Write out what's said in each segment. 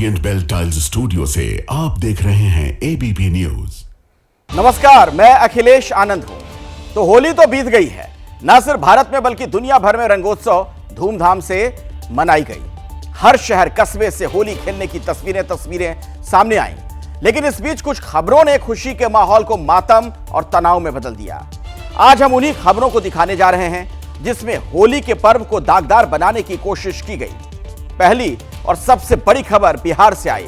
Orient bell tiles studio से आप देख रहे हैं एबीपी न्यूज। नमस्कार, मैं अखिलेश आनंद हूं। तो होली तो बीत गई है, न सिर्फ भारत में बल्कि दुनिया भर में रंगोत्सव धूमधाम से मनाई गई। हर शहर कस्बे से होली खेलने की तस्वीरें सामने आई। लेकिन इस बीच कुछ खबरों ने खुशी के माहौल को मातम और तनाव में बदल दिया। आज हम उन्हीं खबरों को दिखाने जा रहे हैं जिसमें होली के पर्व को दागदार बनाने की कोशिश की गई। पहली और सबसे बड़ी खबर बिहार से आई।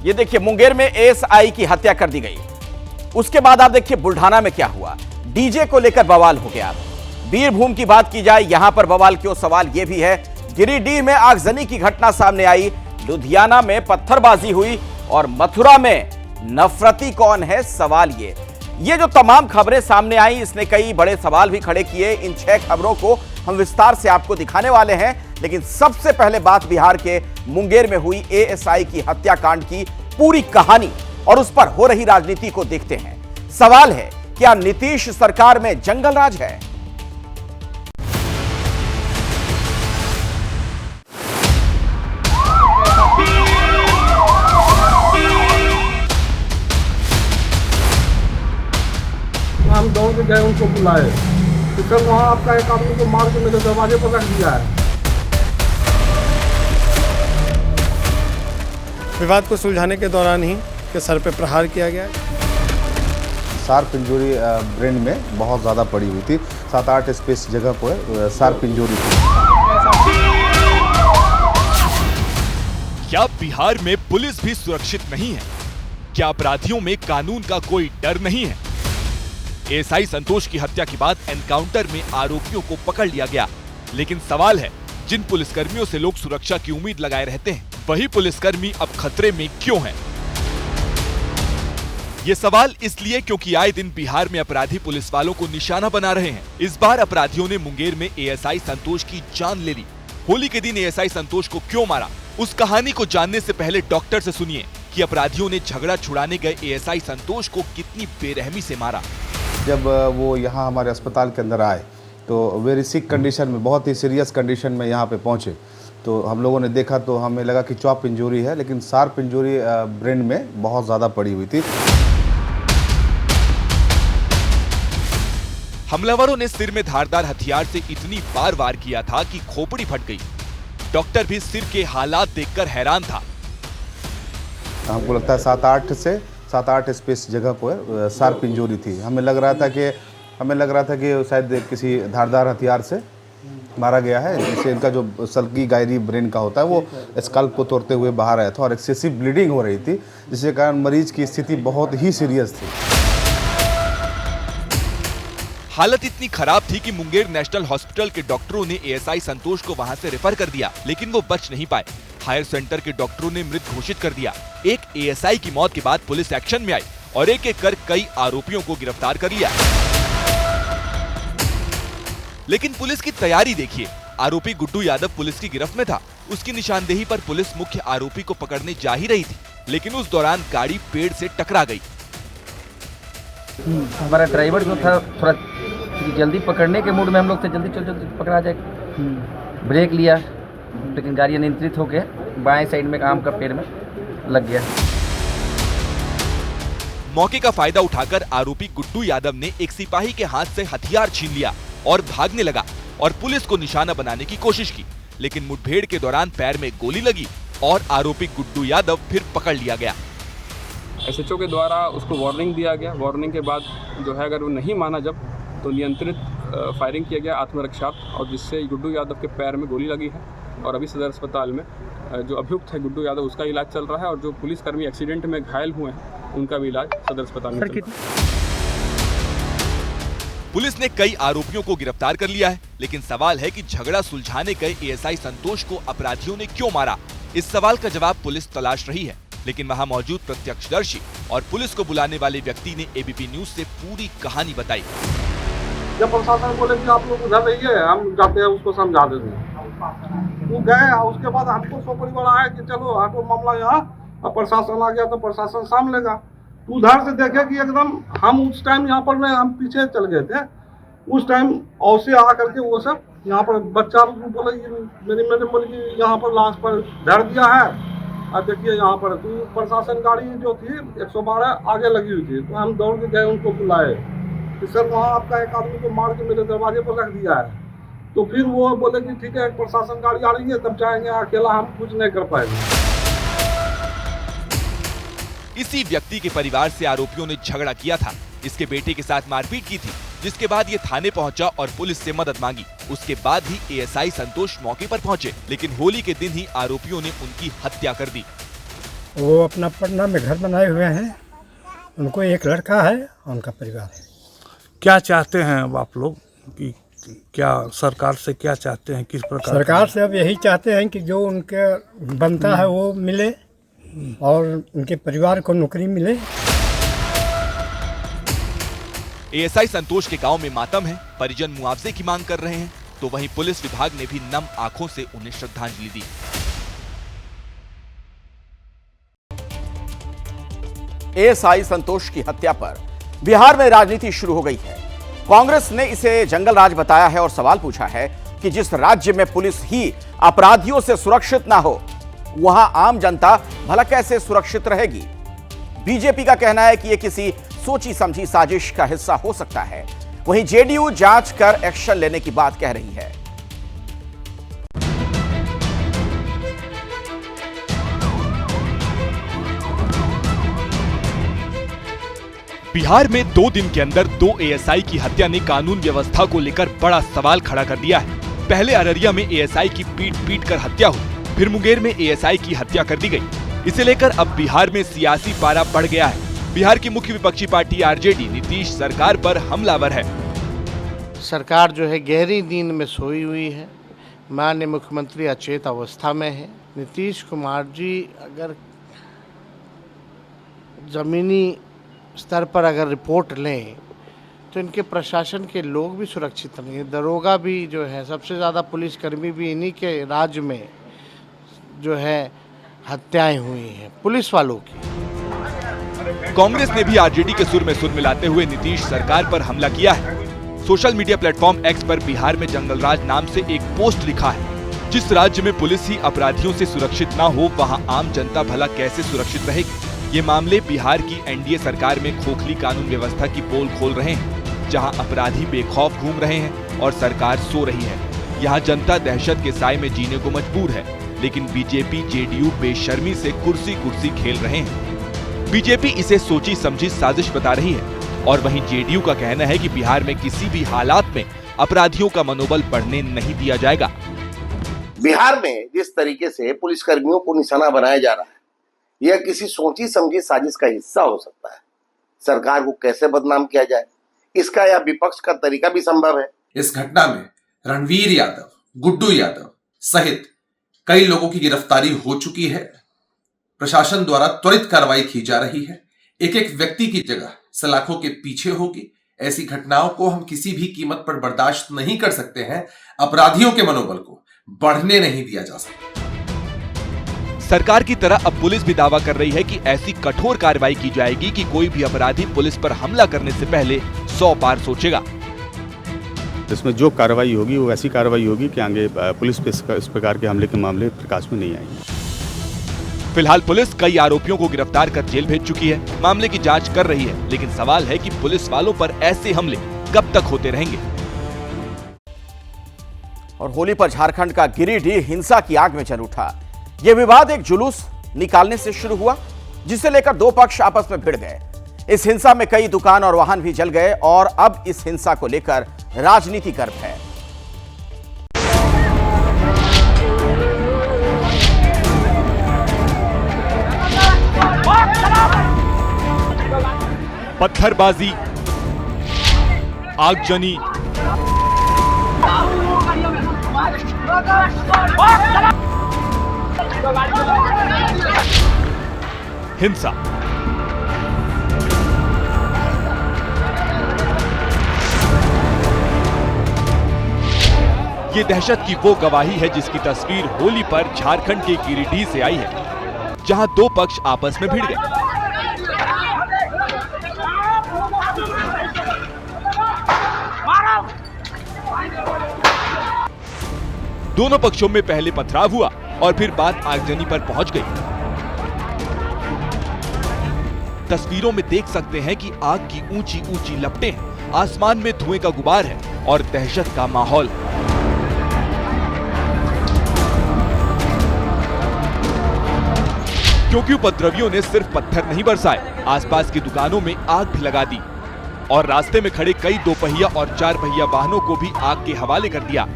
ये देखिए, मुंगेर में एएसआई की हत्या कर दी गई। उसके बाद आप देखिए बुल्ढाना में क्या हुआ। डीजे को लेकर बवाल हो गया। बीरभूम की बात की जाए, यहां पर बवाल क्यों, सवाल यह भी है। गिरिडीह में आगजनी की घटना सामने आई, लुधियाना में पत्थरबाजी हुई और मथुरा में नफरती कौन है, सवाल ये जो तमाम खबरें सामने आई, इसने कई बड़े सवाल भी खड़े किए। इन 6 खबरों को हम विस्तार से आपको दिखाने वाले हैं। लेकिन सबसे पहले बात बिहार के मुंगेर में हुई एएसआई की हत्याकांड की पूरी कहानी और उस पर हो रही राजनीति को देखते हैं। सवाल है, क्या नीतीश सरकार में जंगल राज है? हम दौड़ के गए, उनको बुलाए तो सर वहाँ आपका एक आदमी को मार के मेरे दरवाजे पर रख दिया है। विवाद को सुलझाने के दौरान ही के सर पे प्रहार किया गया। शार्प इंजरी ब्रेन में बहुत ज़्यादा पड़ी हुई थी। 7-8 स्पेस जगह पर शार्प इंजरी थी। क्या बिहार में पुलिस भी सुरक्षित नहीं है? क्या अपराधियों में कानून का कोई डर नहीं है? एएसआई संतोष की हत्या के बाद एनकाउंटर में आरोपियों को पकड़ लिया गया। लेकिन सवाल है, जिन पुलिसकर्मियों से लोग सुरक्षा की उम्मीद लगाए रहते हैं, वही पुलिसकर्मी अब खतरे में क्यों हैं? ये सवाल इसलिए क्योंकि आए दिन बिहार में अपराधी पुलिस वालों को निशाना बना रहे हैं। इस बार अपराधियों ने मुंगेर में एएसआई संतोष की जान ले ली। होली के दिन एएसआई संतोष को क्यों मारा, उस कहानी को जानने से पहले डॉक्टर से सुनिए कि अपराधियों ने झगड़ा छुड़ाने गए एएसआई संतोष को कितनी बेरहमी से मारा। जब वो यहाँ हमारे अस्पताल के अंदर आए तो वेरी सिक कंडीशन में, बहुत ही सीरियस कंडीशन में यहाँ पे पहुँचे। तो हम लोगों ने देखा तो हमें लगा कि चॉप इंजरी है, लेकिन शार्प इंजरी ब्रेन में बहुत ज़्यादा पड़ी हुई थी। हमलावरों ने सिर में धारदार हथियार से इतनी बार वार किया था कि खोपड़ी फट गई। डॉक्टर भी सिर के हालात देखकर हैरान था। हमको लगता है 7-8 स्पेस जगह पर शार्प इंजरी थी। हमें लग रहा था कि शायद किसी धारदार हथियार से मारा गया है, जिससे इनका जो सल्की गायरी ब्रेन का होता है वो स्कल्प को तोड़ते हुए बाहर आया था और एक्सेसिव ब्लीडिंग हो रही थी, जिसके कारण मरीज की स्थिति बहुत ही सीरियस थी। हालत इतनी खराब थी कि मुंगेर नेशनल हॉस्पिटल के डॉक्टरों ने एएसआई संतोष को वहां से रेफर कर दिया, लेकिन वो बच नहीं पाए। हायर सेंटर के डॉक्टरों ने मृत घोषित कर दिया। एक एएसआई की मौत के बाद पुलिस एक्शन में आई और एक एक कर कई आरोपियों को गिरफ्तार कर लिया। लेकिन पुलिस की तैयारी देखिए। आरोपी गुड्डू यादव पुलिस की गिरफ्त में था। उसकी निशानदेही पर पुलिस मुख्य आरोपी को पकड़ने जा ही रही थी, लेकिन उस दौरान गाड़ी पेड़ से टकरा गई। हमारा ड्राइवर जो था थोड़ा जल्दी पकड़ने के मूड में हम लोग थे, जल्दी पकड़ा जाए। ब्रेक लिया, लेकिन गाड़ी अनियंत्रित होकर बाएं साइड में आम का पेड़ में लग गया। मौके का फायदा उठाकर आरोपी गुड्डू यादव ने एक सिपाही के हाथ से हथियार छीन लिया और भागने लगा और पुलिस को निशाना बनाने की कोशिश की। लेकिन मुठभेड़ के दौरान पैर में गोली लगी और आरोपी गुड्डू यादव फिर पकड़ लिया गया। एसएचओ के द्वारा उसको वार्निंग दिया गया। वार्निंग के बाद जो है, अगर वो नहीं माना जब, तो नियंत्रित फायरिंग किया गया आत्मरक्षार्थ, और जिससे गुड्डू यादव के पैर में गोली लगी है। और अभी सदर अस्पताल में जो अभियुक्त है गुड्डू यादव, उसका इलाज चल रहा है, और जो पुलिसकर्मी एक्सीडेंट में घायल हुए हैं उनका भी इलाज सदर अस्पताल में चल रहा है। पुलिस ने कई आरोपियों को गिरफ्तार कर लिया है, लेकिन सवाल है कि झगड़ा सुलझाने गए एएसआई संतोष को अपराधियों ने क्यों मारा। इस सवाल का जवाब पुलिस तलाश रही है, लेकिन वहां मौजूद प्रत्यक्षदर्शी और पुलिस को बुलाने वाले व्यक्ति ने एबीपी न्यूज से पूरी कहानी बताई। जब प्रशासन बोले कि आप लोग उधर रहिए, हम जाते हैं उसको समझा देते हैं, वो गए। उसके बाद हमको सोपड़ी बड़ा है कि चलो हटो मामला यहाँ, अब प्रशासन आ गया तो प्रशासन साम लेगा। तो उधर से देखे कि एकदम हम उस टाइम यहाँ पर हम पीछे चल गए थे। उस टाइम औसे आ करके वो सब यहाँ पर बच्चा बोले, मेरी मैडम बोली कि यहाँ पर लाश पर धर दिया है, अब देखिए यहाँ पर तो प्रशासन गाड़ी जो थी 112 आगे लगी हुई थी, तो हम दौड़ के गए, उनको बुलाए कि सर वहाँ आपका एक आदमी को मार के मेरे दरवाजे पर रख दिया है। तो फिर वो बोले कि ठीक है प्रशासन गाड़ी आ रही है, तब जाएंगे, अकेला हम कुछ नहीं कर पाएंगे। इसी व्यक्ति के परिवार से आरोपियों ने झगड़ा किया था, इसके बेटे के साथ मारपीट की थी, जिसके बाद ये थाने पहुंचा और पुलिस से मदद मांगी। उसके बाद ही एएसआई संतोष मौके पर पहुंचे, लेकिन होली के दिन ही आरोपियों ने उनकी हत्या कर दी। वो अपना पटना में घर बनाए हुए हैं, उनको एक लड़का है, उनका परिवार है। क्या चाहते हैं अब आप लोग कि क्या सरकार से क्या चाहते हैं, किस प्रकार? सरकार से अब यही चाहते हैं कि जो उनके बनता है वो मिले और उनके परिवार को नौकरी मिले। एएसआई संतोष के गांव में मातम है, परिजन मुआवजे की मांग कर रहे हैं, तो वहीं पुलिस विभाग ने भी नम आंखों से उन्हें श्रद्धांजलि दी। एएसआई संतोष की हत्या पर बिहार में राजनीति शुरू हो गई है। कांग्रेस ने इसे जंगल राज बताया है और सवाल पूछा है कि जिस राज्य में पुलिस ही अपराधियों से सुरक्षित ना हो, वहां आम जनता भला कैसे सुरक्षित रहेगी। बीजेपी का कहना है कि यह किसी सोची समझी साजिश का हिस्सा हो सकता है। वहीं जेडीयू जांच कर एक्शन लेने की बात कह रही है। बिहार में 2 दिन के अंदर 2 एएसआई की हत्या ने कानून व्यवस्था को लेकर बड़ा सवाल खड़ा कर दिया है। पहले अररिया में एएसआई की पीट कर हत्या हुई, फिर मुंगेर में एएसआई की हत्या कर दी गई। इसे लेकर अब बिहार में सियासी पारा बढ़ गया है। बिहार की मुख्य विपक्षी पार्टी आरजेडी नीतीश सरकार पर हमलावर है। सरकार जो है गहरी नींद में सोई हुई है, माननीय मुख्यमंत्री अचेत अवस्था में है। नीतीश कुमार जी अगर जमीनी स्तर पर अगर रिपोर्ट लें तो इनके प्रशासन के लोग भी सुरक्षित नहीं है। दरोगा भी जो है, सबसे ज़्यादा पुलिसकर्मी भी इन्हीं के राज्य में जो है हत्याएं हुई हैं पुलिस वालों की। कांग्रेस ने भी आरजेडी के सुर में सुर मिलाते हुए नीतीश सरकार पर हमला किया है। सोशल मीडिया प्लेटफॉर्म एक्स पर बिहार में जंगलराज नाम से एक पोस्ट लिखा है, जिस राज्य में पुलिस ही अपराधियों से सुरक्षित ना हो, वहां आम जनता भला कैसे सुरक्षित रहेगी। ये मामले बिहार की एनडीए सरकार में खोखली कानून व्यवस्था की पोल खोल रहे हैं, जहां अपराधी बेखौफ घूम रहे हैं और सरकार सो रही है। यहाँ जनता दहशत के साए में जीने को मजबूर है, लेकिन बीजेपी जेडीयू बेशर्मी से कुर्सी कुर्सी खेल रहे हैं। बीजेपी इसे सोची समझी साजिश बता रही है और वहीं जेडीयू का कहना है कि बिहार में किसी भी हालात में अपराधियों का मनोबल बढ़ने नहीं दिया जाएगा। बिहार में जिस तरीके से पुलिसकर्मियों को निशाना बनाया जा रहा है, यह किसी सोची समझी साजिश का हिस्सा हो सकता है। सरकार को कैसे बदनाम किया जाए, इसका यह विपक्ष का तरीका भी संभव है। इस घटना में रणवीर यादव, गुड्डू यादव सहित कई लोगों की गिरफ्तारी हो चुकी है। प्रशासन द्वारा त्वरित कार्रवाई की जा रही है। एक एक व्यक्ति की जगह सलाखों के पीछे होगी। ऐसी घटनाओं को हम किसी भी कीमत पर बर्दाश्त नहीं कर सकते हैं। अपराधियों के मनोबल को बढ़ने नहीं दिया जा सकता। सरकार की तरह अब पुलिस भी दावा कर रही है कि ऐसी कठोर कार्रवाई की जाएगी कि कोई भी अपराधी पुलिस पर हमला करने से पहले 100 बार सोचेगा। इसमें जो कार्रवाई होगी वो ऐसी कार्रवाई होगी कि आगे पुलिस पे इस प्रकार के हमले के मामले प्रकाश में नहीं आएंगे। फिलहाल पुलिस कई आरोपियों को गिरफ्तार कर जेल भेज चुकी है, मामले की जांच कर रही है, लेकिन सवाल है कि पुलिस वालों पर ऐसे हमले कब तक होते रहेंगे। और होली पर झारखंड का गिरिडीह हिंसा की आग में जल उठा। यह विवाद एक जुलूस निकालने से शुरू हुआ, जिसे लेकर 2 पक्ष आपस में भिड़ गए। इस हिंसा में कई दुकान और वाहन भी जल गए और अब इस हिंसा को लेकर राजनीति गर्म है। पत्थरबाजी, आगजनी, हिंसा, ये दहशत की वो गवाही है जिसकी तस्वीर होली पर झारखंड के गिरिडीह से आई है, जहां 2 पक्ष आपस में भिड़ गए। दोनों पक्षों में पहले पथराव हुआ और फिर बात आगजनी पर पहुंच गई। तस्वीरों में देख सकते हैं कि आग की ऊंची ऊंची लपटें हैं, आसमान में धुएं का गुबार है और दहशत का माहौल है। क्योंकि उपद्रवियों ने सिर्फ पत्थर नहीं बरसाए, आसपास की दुकानों में आग भी लगा दी और रास्ते में खड़े कई दोपहिया और चार पहिया वाहनों को भी आग के हवाले कर दिया।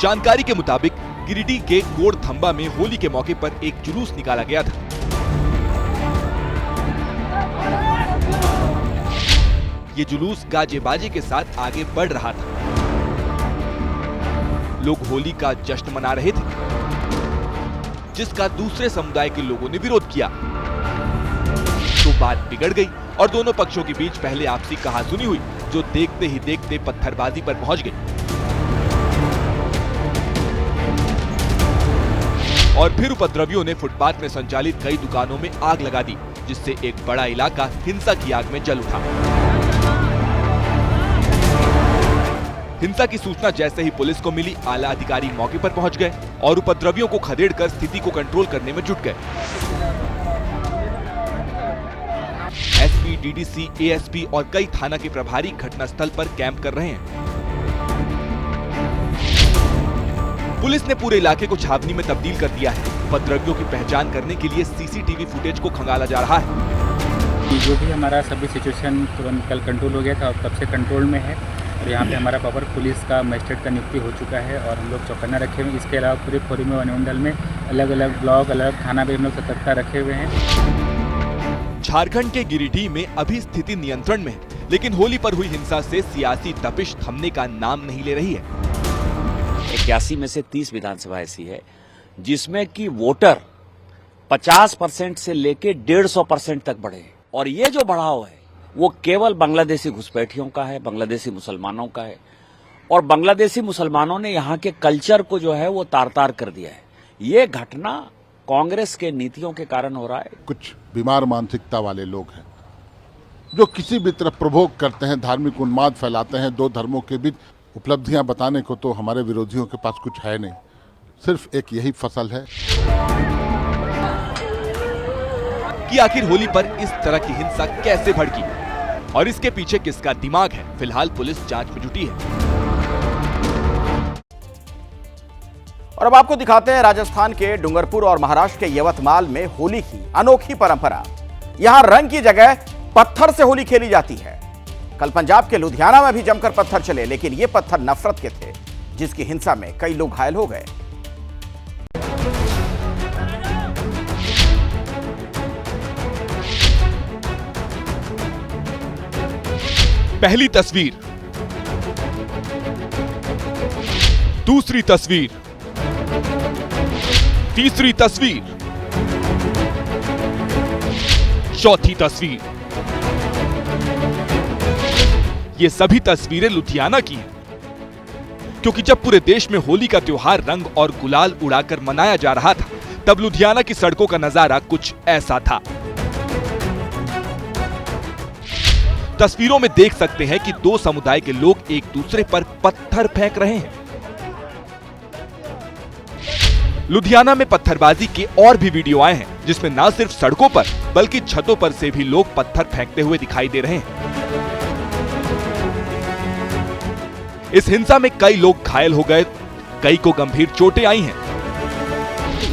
जानकारी के मुताबिक गिरिडीह के गोड़ थंबा में होली के मौके पर एक जुलूस निकाला गया था। ये जुलूस गाजे बाजे के साथ आगे बढ़ रहा था। लोग होली का जश्न मना रहे थे, जिसका दूसरे समुदाय के लोगों ने विरोध किया। तो बात बिगड़ गई और दोनों पक्षों के बीच पहले आपसी कहासुनी हुई, जो देखते ही देखते पत्थरबाजी पर पहुंच गई। और फिर उपद्रवियों ने फुटपाथ में संचालित कई दुकानों में आग लगा दी, जिससे एक बड़ा इलाका हिंसा की आग में जल उठा। हिंसा की सूचना जैसे ही पुलिस को मिली, आला अधिकारी मौके पर पहुंच गए और उपद्रवियों को खदेड़कर स्थिति को कंट्रोल करने में जुट गए। एसपी, डीडीसी, एएसपी और कई थाना के प्रभारी घटनास्थल पर कैंप कर रहे हैं। पुलिस ने पूरे इलाके को छावनी में तब्दील कर दिया है। उपद्रवियों की पहचान करने के लिए सीसीटीवी फुटेज को खंगाला जा रहा है। जो भी हमारा सभी सिचुएशन तुरंत कल कंट्रोल हो गया था और तब से कंट्रोल में है और यहाँ पे हमारा पावर पुलिस का मजिस्ट्रेट का नियुक्ति हो चुका है और हम लोग चौकन्ना रखे हुए। इसके अलावा पूरे खोरी में वनमंडल में अलग अलग ब्लॉक, अलग थाना पे हम लोग सतर्कता रखे हुए हैं। झारखंड के गिरिडीह में अभी स्थिति नियंत्रण में है, लेकिन होली पर हुई हिंसा से सियासी तपिश थमने का नाम नहीं ले रही है। 81 में से 30 विधानसभा ऐसी है जिसमें कि वोटर 50% से लेके 150% तक बढ़े और ये जो बढ़ाव है वो केवल बांग्लादेशी घुसपैठियों का है, बांग्लादेशी मुसलमानों का है और बांग्लादेशी मुसलमानों ने यहाँ के कल्चर को जो है वो तार-तार कर दिया है। ये घटना कांग्रेस के नीतियों के कारण हो रहा है। कुछ बीमार मानसिकता वाले लोग हैं जो किसी भी तरफ प्रभोग करते हैं, धार्मिक उन्माद फैलाते हैं। दो धर्मों के बीच उपलब्धियां बताने को तो हमारे विरोधियों के पास कुछ है नहीं, सिर्फ एक यही फसल है कि आखिर होली पर इस तरह की हिंसा कैसे भड़की और इसके पीछे किसका दिमाग है। फिलहाल पुलिस जांच में जुटी है। और अब आपको दिखाते हैं राजस्थान के डूंगरपुर और महाराष्ट्र के यवतमाल में होली की अनोखी परंपरा। यहां रंग की जगह पत्थर से होली खेली जाती है। कल पंजाब के लुधियाना में भी जमकर पत्थर चले, लेकिन ये पत्थर नफरत के थे, जिसकी हिंसा में कई लोग घायल हो गए। पहली तस्वीर, दूसरी तस्वीर, तीसरी तस्वीर, चौथी तस्वीर। ये सभी तस्वीरें लुधियाना की हैं, क्योंकि जब पूरे देश में होली का त्योहार रंग और गुलाल उड़ाकर मनाया जा रहा था, तब लुधियाना की सड़कों का नजारा कुछ ऐसा था। तस्वीरों में देख सकते हैं कि दो समुदाय के लोग एक दूसरे पर पत्थर फेंक रहे हैं। लुधियाना में पत्थरबाजी के और भी वीडियो आए हैं, जिसमें न सिर्फ सड़कों पर बल्कि छतों पर से भी लोग पत्थर फेंकते हुए दिखाई दे रहे हैं। इस हिंसा में कई लोग घायल हो गए, कई को गंभीर चोटें आई हैं।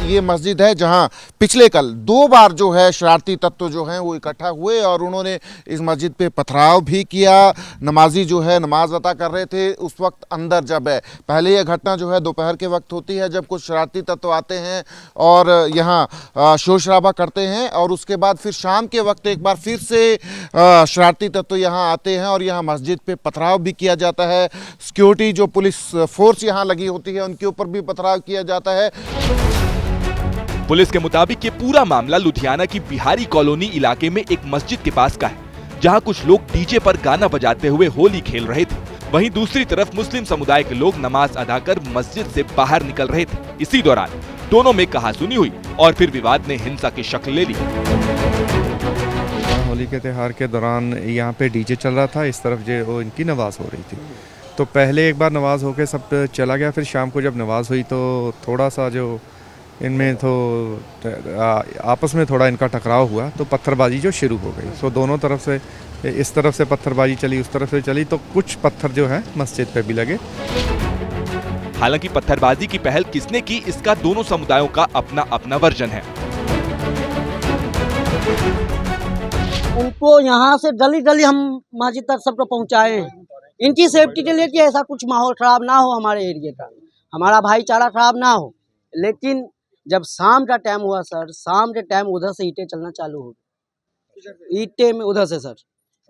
ये मस्जिद है जहां पिछले कल 2 बार जो है शरारती तत्व जो हैं वो इकट्ठा हुए और उन्होंने इस मस्जिद पे पथराव भी किया। नमाजी जो है नमाज अता कर रहे थे उस वक्त अंदर जब है। पहले ये घटना जो है दोपहर के वक्त होती है जब कुछ शरारती तत्व आते हैं और यहाँ शोर शराबा करते हैं और उसके बाद फिर शाम के वक्त एक बार फिर से शरारती तत्व यहाँ आते हैं और यहाँ मस्जिद पे पथराव भी किया जाता है। सिक्योरिटी जो पुलिस फोर्स यहाँ लगी होती है उनके ऊपर भी पथराव किया जाता है। पुलिस के मुताबिक ये पूरा मामला लुधियाना की बिहारी कॉलोनी इलाके में एक मस्जिद के पास का है, जहां कुछ लोग डीजे पर गाना बजाते हुए होली खेल रहे थे। वहीं दूसरी तरफ मुस्लिम समुदाय के लोग नमाज अदा कर मस्जिद से बाहर निकल रहे थे। इसी दौरान दोनों में कहासुनी हुई और फिर विवाद ने हिंसा की शक्ल ले ली। होली के त्योहार के दौरान यहाँ पे डीजे चल रहा था, इस तरफ जो इनकी नमाज हो रही थी तो पहले एक बार नमाज होके सब चला गया, फिर शाम को जब नमाज हुई तो थोड़ा सा जो इनमें तो आपस में थोड़ा इनका टकराव हुआ, तो पत्थरबाजी जो शुरू हो गई। तो दोनों तरफ से, इस तरफ से पत्थरबाजी चली, उस तरफ से चली, तो कुछ पत्थर जो है मस्जिद पे भी लगे। हालांकि पत्थरबाजी की पहल किसने की, इसका दोनों समुदायों का अपना अपना वर्जन है। उनको यहाँ से गली गली हम मस्जिद तक सबको पहुँचाए हैं, इनकी सेफ्टी के लिए कि ऐसा कुछ माहौल खराब ना हो हमारे एरिया का, हमारा भाईचारा खराब ना हो। लेकिन जब शाम का टाइम हुआ सर, शाम के टाइम उधर से ईंटें चलना चालू हो गई, ईंटें में उधर से सर,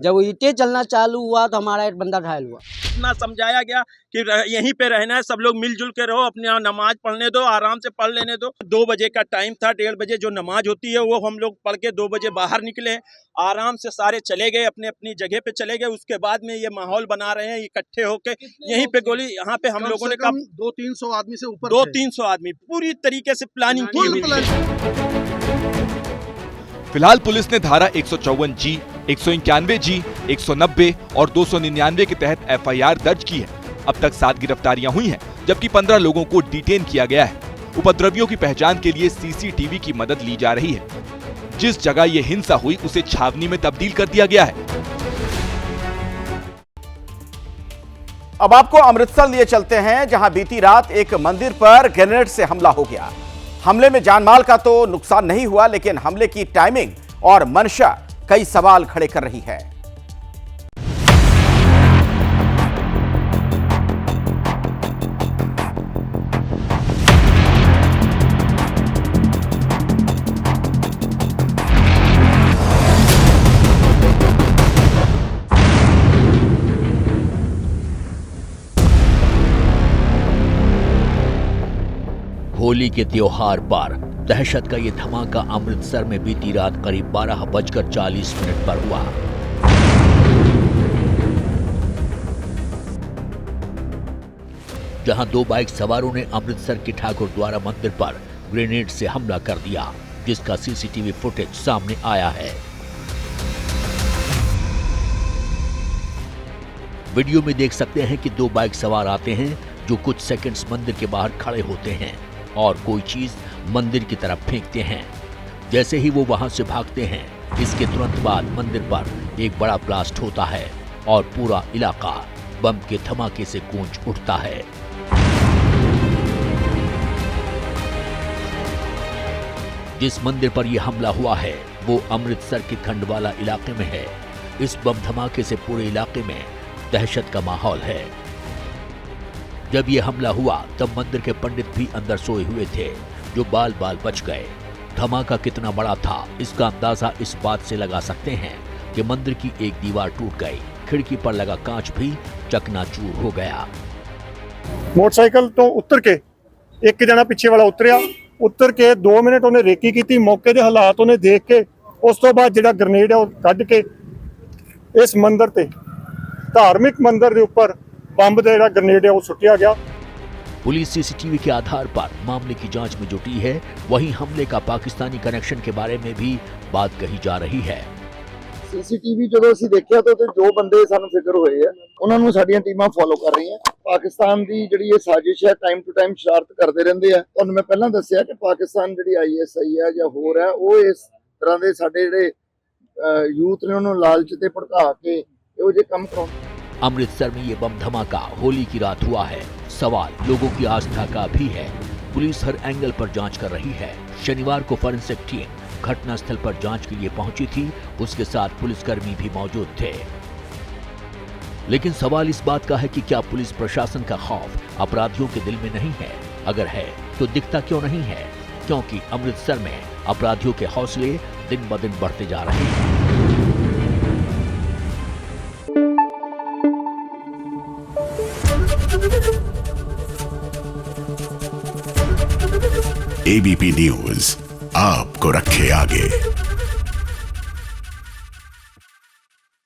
जब ईंटें चलना चालू हुआ तो हमारा एक बंदा घायल हुआ। इतना समझाया गया कि यहीं पे रहना है, सब लोग मिलजुल के रहो, अपने यहाँ नमाज पढ़ने दो, आराम से पढ़ लेने दो। 2 बजे का टाइम था, 1:30 बजे जो नमाज होती है वो हम लोग पढ़ के 2 बजे बाहर निकले, आराम से सारे चले गए, अपने अपनी जगह पे चले गए। उसके बाद में ये माहौल बना रहे हैं इकट्ठे होके, यहीं पे गोली, यहाँ पे हम लोगों ने कहा 200-300 आदमी से ऊपर, 200-300 आदमी पूरी तरीके से प्लानिंग की हुई। फिलहाल पुलिस ने धारा 154 जी, 191 जी, 190 और 299 के तहत एफआईआर दर्ज की है। अब तक 7 गिरफ्तारियां हुई हैं, जबकि 15 लोगों को डिटेन किया गया है। उपद्रवियों की पहचान के लिए सीसीटीवी की मदद ली जा रही है। जिस जगह ये हिंसा हुई उसे छावनी में तब्दील कर दिया गया है। अब आपको अमृतसर लिए चलते हैं, जहां बीती रात एक मंदिर पर ग्रेनेड से हमला हो गया। हमले में जानमाल का तो नुकसान नहीं हुआ, लेकिन हमले की टाइमिंग और मंशा कई सवाल खड़े कर रही है। होली के त्योहार पर दहशत का ये धमाका अमृतसर में बीती रात करीब 12:40 पर हुआ। जहां 2 बाइक सवारों ने अमृतसर के ठाकुर द्वारा मंदिर पर ग्रेनेड से हमला कर दिया, जिसका सीसीटीवी फुटेज सामने आया है। वीडियो में देख सकते हैं कि 2 बाइक सवार आते हैं, जो कुछ सेकंड्स मंदिर के बाहर खड़े होते हैं और कोई चीज मंदिर की तरफ फेंकते हैं। जैसे ही वो वहां से भागते हैं, इसके तुरंत बाद मंदिर पर एक बड़ा ब्लास्ट होता है और पूरा इलाका बम के धमाके से गूंज उठता है। जिस मंदिर पर यह हमला हुआ है वो अमृतसर के खंडवाला इलाके में है। इस बम धमाके से पूरे इलाके में दहशत का माहौल है। जब यह हमला हुआ तब मंदिर के पंडित भी अंदर सोए हुए थे, जो बाल बाल बच गए। धमाका कितना बड़ा था इसका अंदाजा इस बात से लगा सकते हैं कि मंदिर की एक दीवार टूट गई, खिड़की पर लगा कांच भी चकनाचूर हो गया। मोटरसाइकिल तो उतर के एक जना पिछे वाला उतर के 2 मिनट उन्हें रेकी की, मौके के हालात उन्हें देख के उस तो बाद जिहड़ा ग्रेनेड है वो कढ के इस मंदिर ते धार्मिक मंदिर के उपर बंब का ग्रेनेड है वो सुटिया गया। पुलिस सीसीटीवी के आधार पर मामले की जांच में जुटी है। वहीं हमले का पाकिस्तानी कनेक्शन के बारे में भी बात कही जा रही है। सीसीटीवी जो ਅਸੀਂ ਦੇਖਿਆ ਤਾਂ ਜੋ ਬੰਦੇ ਸਾਨੂੰ ਫਿਕਰ ਹੋਏ ਆ ਉਹਨਾਂ ਨੂੰ ਸਾਡੀਆਂ ਟੀਮਾਂ ਫੋਲੋ ਕਰ ਰਹੀਆਂ। ਪਾਕਿਸਤਾਨ ਦੀ ਜਿਹੜੀ ਇਹ ਸਾਜ਼ਿਸ਼ ਹੈ ਟਾਈਮ ਟੂ ਟਾਈਮ ਸ਼ਰਾਰਤ ਕਰਦੇ ਰਹਿੰਦੇ ਆ। ਤੁਹਾਨੂੰ ਮੈਂ ਪਹਿਲਾਂ ਦੱਸਿਆ ਕਿ ਪਾਕਿਸਤਾਨ ਜਿਹੜੀ ਆਈਐਸਆਈ ਹੈ ਜਾਂ ਹੋਰ ਹੈ ਉਹ ਇਸ ਤਰ੍ਹਾਂ ਦੇ ਸਾਡੇ ਜਿਹੜੇ ਯੂਥ ਨੇ ਉਹਨੂੰ ਲਾਲਚ ਤੇ ਭੜਕਾ ਕੇ ਇਹੋ ਜਿਹੇ ਕੰਮ ਕਰਾਉਂਦੇ। अमृतसर में ये बम धमाका होली की रात हुआ है। सवाल लोगों की आस्था का भी है। पुलिस हर एंगल पर जांच कर रही है। शनिवार को फोरेंसिक टीम घटनास्थल पर जांच के लिए पहुंची थी, उसके साथ पुलिसकर्मी भी मौजूद थे। लेकिन सवाल इस बात का है कि क्या पुलिस प्रशासन का खौफ अपराधियों के दिल में नहीं है? अगर है तो दिखता क्यों नहीं है? क्योंकि अमृतसर में अपराधियों के हौसले दिन ब दिन बढ़ते जा रहे हैं। एबीपी न्यूज आपको रखे आगे।